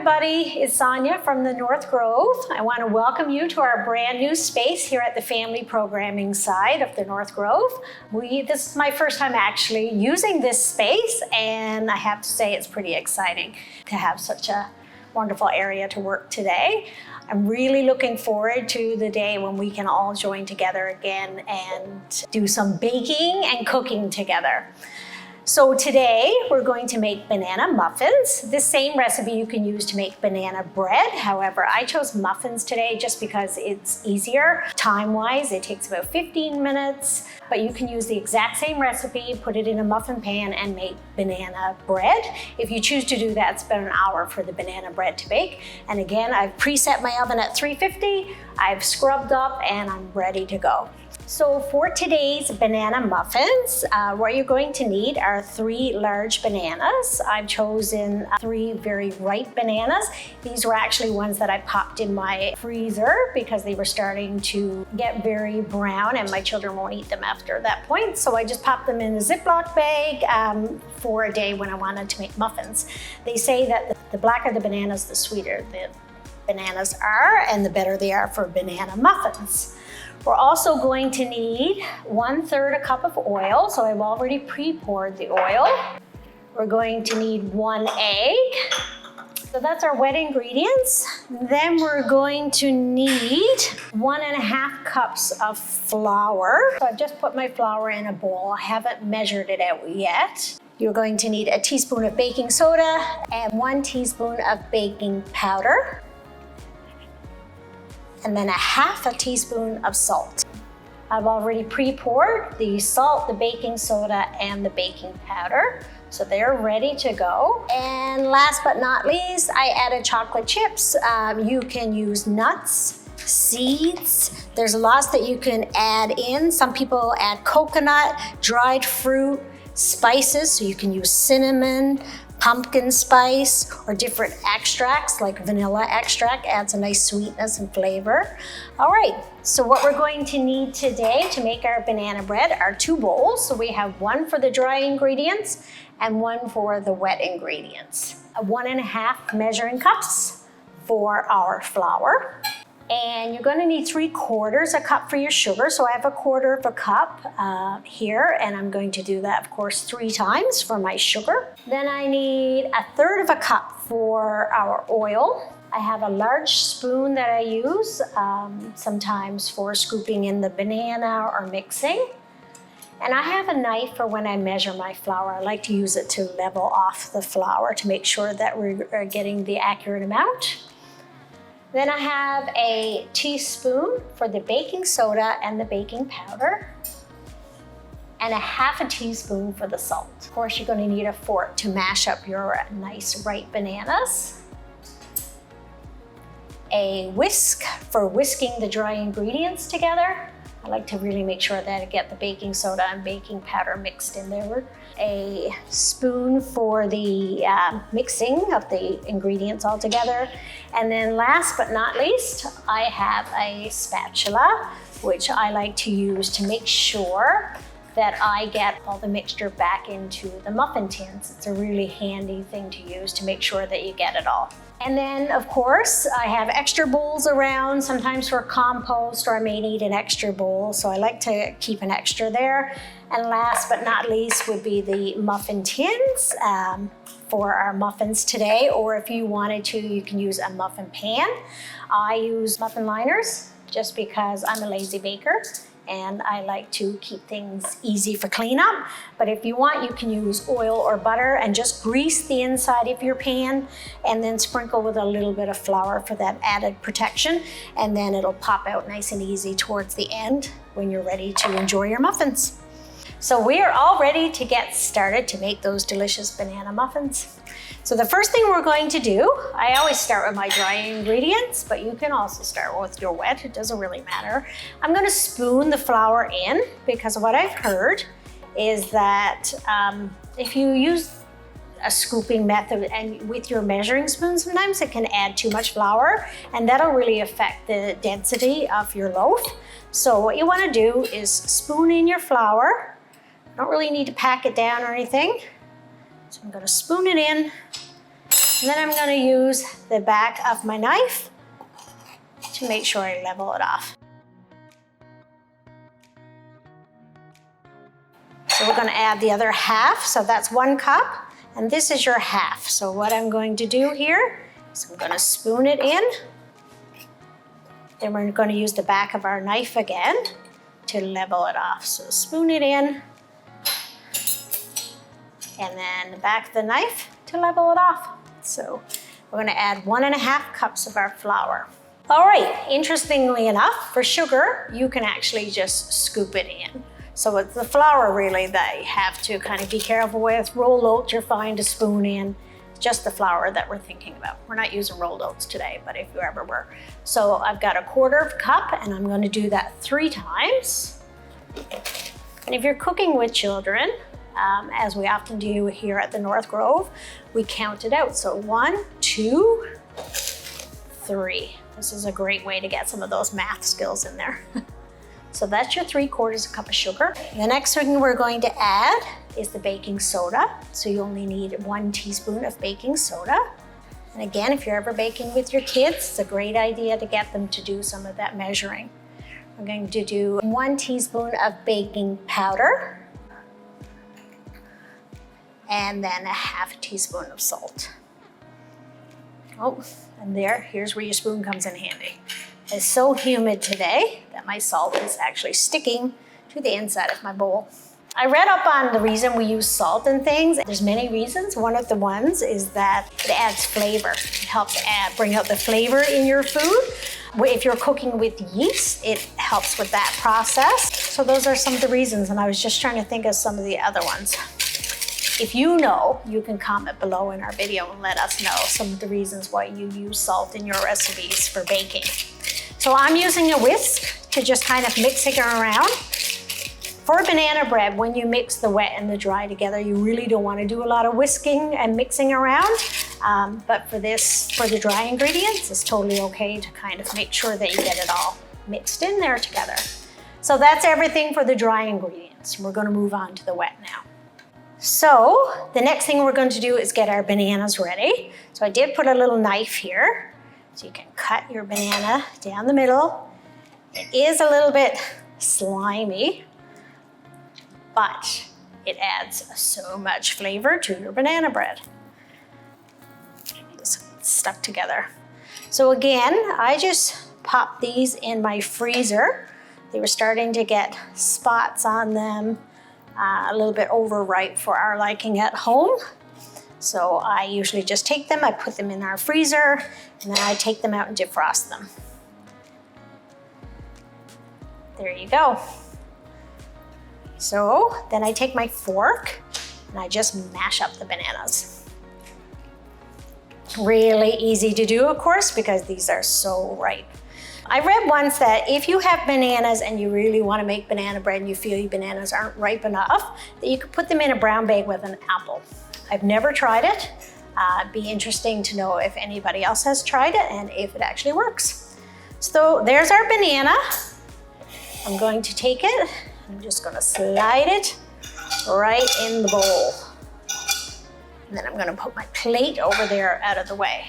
everybody, it's Sonja from the North Grove. I want to welcome you to our brand new space here at the family programming side of the North Grove. This is my first time actually using this space, and I have to say it's pretty exciting to have such a wonderful area to work today. I'm really looking forward to the day when we can all join together again and do some baking and cooking together. So today we're going to make banana muffins. This same recipe you can use to make banana bread. However, I chose muffins today just because it's easier. Time-wise, it takes about 15 minutes, but you can use the exact same recipe, put it in a muffin pan and make banana bread. If you choose to do that, it's about an hour for the banana bread to bake. And again, I've preset my oven at 350, I've scrubbed up, and I'm ready to go. So for today's banana muffins, what you're going to need are 3 large bananas. I've chosen 3 very ripe bananas. These were actually ones that I popped in my freezer because they were starting to get very brown and my children won't eat them after that point. So I just popped them in a Ziploc bag for a day when I wanted to make muffins. They say that the blacker the bananas, the sweeter the bananas are and the better they are for banana muffins. We're also going to need 1/3 a cup of oil, so I've already pre-poured the oil. We're going to need 1 egg. So that's our wet ingredients. Then we're going to need 1.5 cups of flour. So I've just put my flour in a bowl. I haven't measured it out yet. You're going to need a teaspoon of baking soda and 1 teaspoon of baking powder, and then 1/2 teaspoon of salt. I've already pre-poured the salt, the baking soda, and the baking powder, so they're ready to go. And last but not least, I added chocolate chips. You can use nuts, seeds. There's lots that you can add in. Some people add coconut, dried fruit, spices, so you can use cinnamon, pumpkin spice, or different extracts like vanilla extract adds a nice sweetness and flavor. All right, so what we're going to need today to make our banana bread are 2 bowls. So we have one for the dry ingredients and one for the wet ingredients. 1.5 measuring cups for our flour. And you're going to need 3/4 a cup for your sugar. So I have 1/4 cup here, and I'm going to do that, of course, 3 times for my sugar. Then I need 1/3 cup for our oil. I have a large spoon that I use sometimes for scooping in the banana or mixing. And I have a knife for when I measure my flour. I like to use it to level off the flour to make sure that we're getting the accurate amount. Then I have a teaspoon for the baking soda and the baking powder, and 1/2 teaspoon for the salt. Of course, you're going to need a fork to mash up your nice ripe bananas. A whisk for whisking the dry ingredients together. I like to really make sure that I get the baking soda and baking powder mixed in there. A spoon for the mixing of the ingredients all together. And then last but not least, I have a spatula, which I like to use to make sure that I get all the mixture back into the muffin tins. It's a really handy thing to use to make sure that you get it all. And then, of course, I have extra bowls around, sometimes for compost, or I may need an extra bowl, so I like to keep an extra there. And last but not least would be the muffin tins for our muffins today, or if you wanted to, you can use a muffin pan. I use muffin liners just because I'm a lazy baker and I like to keep things easy for cleanup. But if you want, you can use oil or butter and just grease the inside of your pan and then sprinkle with a little bit of flour for that added protection. And then it'll pop out nice and easy towards the end when you're ready to enjoy your muffins. So we are all ready to get started to make those delicious banana muffins. So the first thing we're going to do, I always start with my dry ingredients, but you can also start with your wet, it doesn't really matter. I'm gonna spoon the flour in because what I've heard is that if you use a scooping method and with your measuring spoon, sometimes it can add too much flour and that'll really affect the density of your loaf. So what you wanna do is spoon in your flour. Don't really need to pack it down or anything. So I'm gonna spoon it in And then I'm gonna use the back of my knife to make sure I level it off. So we're gonna add the other half, so that's 1 cup, and this is your half. So what I'm going to do here is I'm gonna spoon it in. Then we're gonna use the back of our knife again to level it off. So spoon it in, and then the back of the knife to level it off. So we're gonna add 1.5 cups of our flour. All right, interestingly enough, for sugar, you can actually just scoop it in. So it's the flour really that you have to kind of be careful with. Rolled oats, you're fine to spoon in. Just the flour that we're thinking about. We're not using rolled oats today, but if you ever were. So I've got 1/4 cup, and I'm gonna do that 3 times. And if you're cooking with children, as we often do here at the North Grove, we count it out. So 1, 2, 3. This is a great way to get some of those math skills in there. So that's your 3/4 cup of sugar. The next thing we're going to add is the baking soda. So you only need 1 teaspoon of baking soda. And again, if you're ever baking with your kids, it's a great idea to get them to do some of that measuring. I'm going to do 1 teaspoon of baking powder, and then 1/2 teaspoon of salt. Oh, and here's where your spoon comes in handy. It's so humid today that my salt is actually sticking to the inside of my bowl. I read up on the reason we use salt in things. There's many reasons. One of the ones is that it adds flavor. It helps bring out the flavor in your food. If you're cooking with yeast, it helps with that process. So those are some of the reasons, and I was just trying to think of some of the other ones. If you know, you can comment below in our video and let us know some of the reasons why you use salt in your recipes for baking. So I'm using a whisk to just kind of mix it around. For banana bread, when you mix the wet and the dry together, you really don't want to do a lot of whisking and mixing around. But for the dry ingredients, it's totally okay to kind of make sure that you get it all mixed in there together. So that's everything for the dry ingredients. We're going to move on to the wet now. So the next thing we're going to do is get our bananas ready. So I did put a little knife here. So you can cut your banana down the middle. It is a little bit slimy, but it adds so much flavor to your banana bread. It's stuck together. So again, I just popped these in my freezer. They were starting to get spots on them, a little bit overripe for our liking at home. So I usually just take them, I put them in our freezer, and then I take them out and defrost them. There you go. So then I take my fork and I just mash up the bananas. Really easy to do, of course, because these are so ripe. I read once that if you have bananas and you really want to make banana bread and you feel your bananas aren't ripe enough, that you could put them in a brown bag with an apple. I've never tried it. It'd be interesting to know if anybody else has tried it and if it actually works. So there's our banana. I'm going to take it. I'm just going to slide it right in the bowl. And then I'm going to put my plate over there out of the way.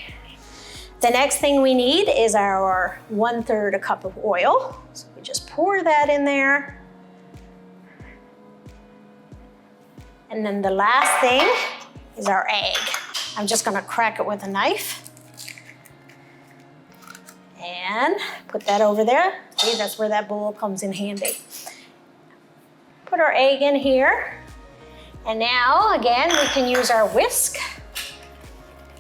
The next thing we need is our 1/3 cup of oil. So we just pour that in there. And then the last thing is our egg. I'm just gonna crack it with a knife and put that over there. See, that's where that bowl comes in handy. Put our egg in here. And now, again, we can use our whisk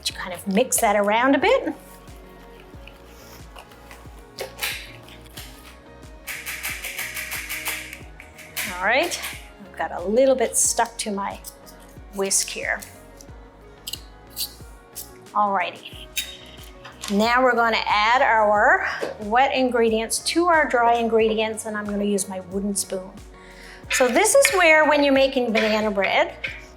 to kind of mix that around a bit. All right, I've got a little bit stuck to my whisk here. Alrighty. Now we're going to add our wet ingredients to our dry ingredients, and I'm going to use my wooden spoon. So this is where, when you're making banana bread,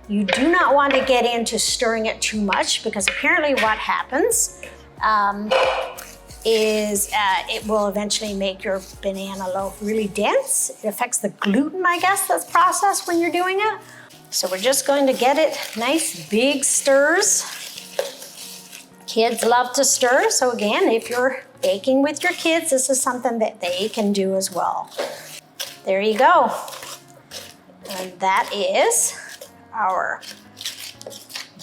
you do not want to get into stirring it too much, because apparently what happens is it will eventually make your banana loaf really dense. It affects the gluten, I guess, that's processed when you're doing it. So we're just going to get it nice big stirs. Kids love to stir, so again, if you're baking with your kids, this is something that they can do as well. There you go. And that is our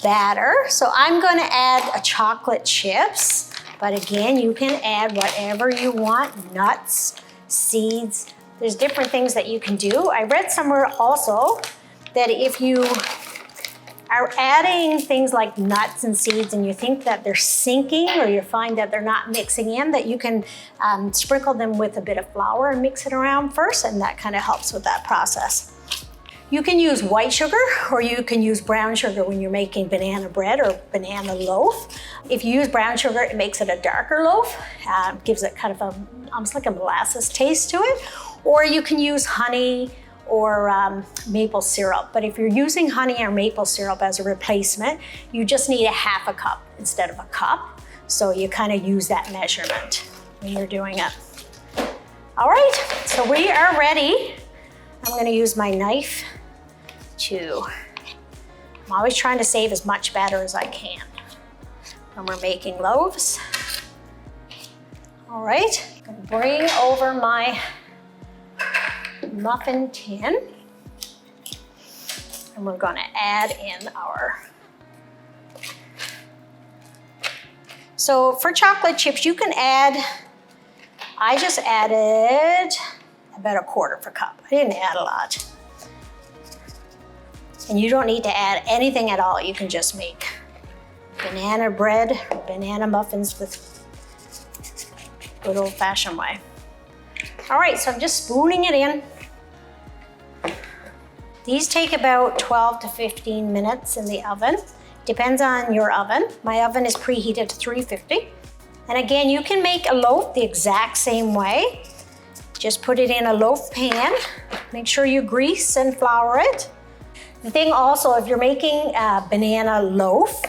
batter. So I'm going to add a chocolate chips, but again, you can add whatever you want, nuts, seeds. There's different things that you can do. I read somewhere also that if you are adding things like nuts and seeds and you think that they're sinking or you find that they're not mixing in, that you can sprinkle them with a bit of flour and mix it around first, and that kind of helps with that process. You can use white sugar or you can use brown sugar when you're making banana bread or banana loaf. If you use brown sugar, it makes it a darker loaf, gives it kind of almost like a molasses taste to it. Or you can use honey or maple syrup. But if you're using honey or maple syrup as a replacement, you just need a half a cup instead of a cup. So you kind of use that measurement when you're doing it. All right, so we are ready. I'm gonna use my knife I'm always trying to save as much batter as I can when we're making loaves. All right, I'm gonna bring over my muffin tin, and we're gonna add in our, so for chocolate chips, you can add, I just added about 1/4 cup. I didn't add a lot. And you don't need to add anything at all. You can just make banana bread, banana muffins with good old-fashioned way. All right, so I'm just spooning it in. These take about 12 to 15 minutes in the oven. Depends on your oven. My oven is preheated to 350. And again, you can make a loaf the exact same way. Just put it in a loaf pan. Make sure you grease and flour it. The thing also, if you're making a banana loaf,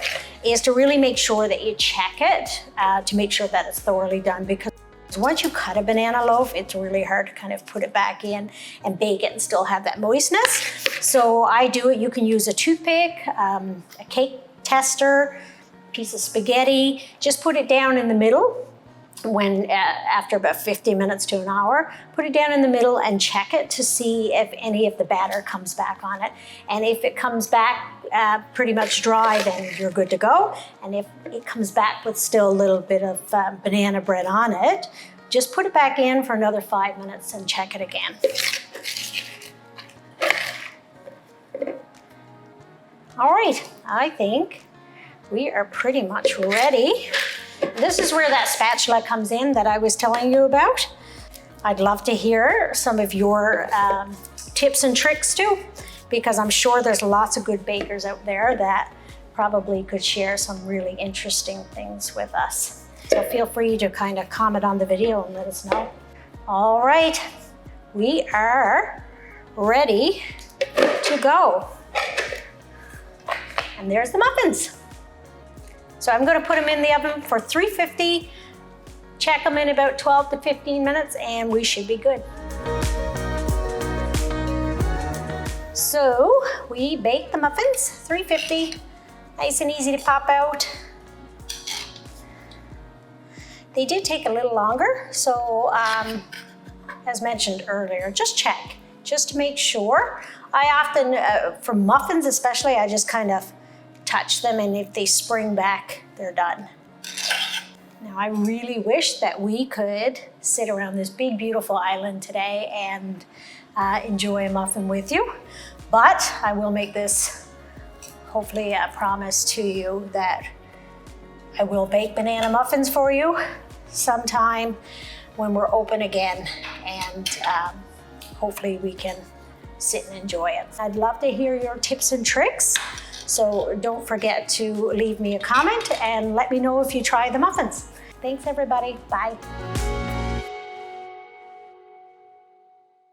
is to really make sure that you check it to make sure that it's thoroughly done, because once you cut a banana loaf, it's really hard to kind of put it back in and bake it and still have that moistness. So I do it, you can use a toothpick, a cake tester, piece of spaghetti, just put it down in the middle. When after about 50 minutes to an hour, put it down in the middle and check it to see if any of the batter comes back on it. And if it comes back pretty much dry, then you're good to go. And if it comes back with still a little bit of banana bread on it, just put it back in for another 5 minutes and check it again. All right, I think we are pretty much ready. This is where that spatula comes in that I was telling you about. I'd love to hear some of your tips and tricks too, because I'm sure there's lots of good bakers out there that probably could share some really interesting things with us. So feel free to kind of comment on the video and let us know. All right, we are ready to go. And there's the muffins. So I'm gonna put them in the oven for 350, check them in about 12 to 15 minutes, and we should be good. So we baked the muffins, 350, nice and easy to pop out. They did take a little longer, so as mentioned earlier, just check, just to make sure. I often, for muffins especially, I just kind of touch them, and if they spring back, they're done. Now, I really wish that we could sit around this big, beautiful island today and enjoy a muffin with you, but I will make this hopefully a promise to you that I will bake banana muffins for you sometime when we're open again, and hopefully we can sit and enjoy it. I'd love to hear your tips and tricks. So don't forget to leave me a comment and let me know if you try the muffins. Thanks everybody, bye.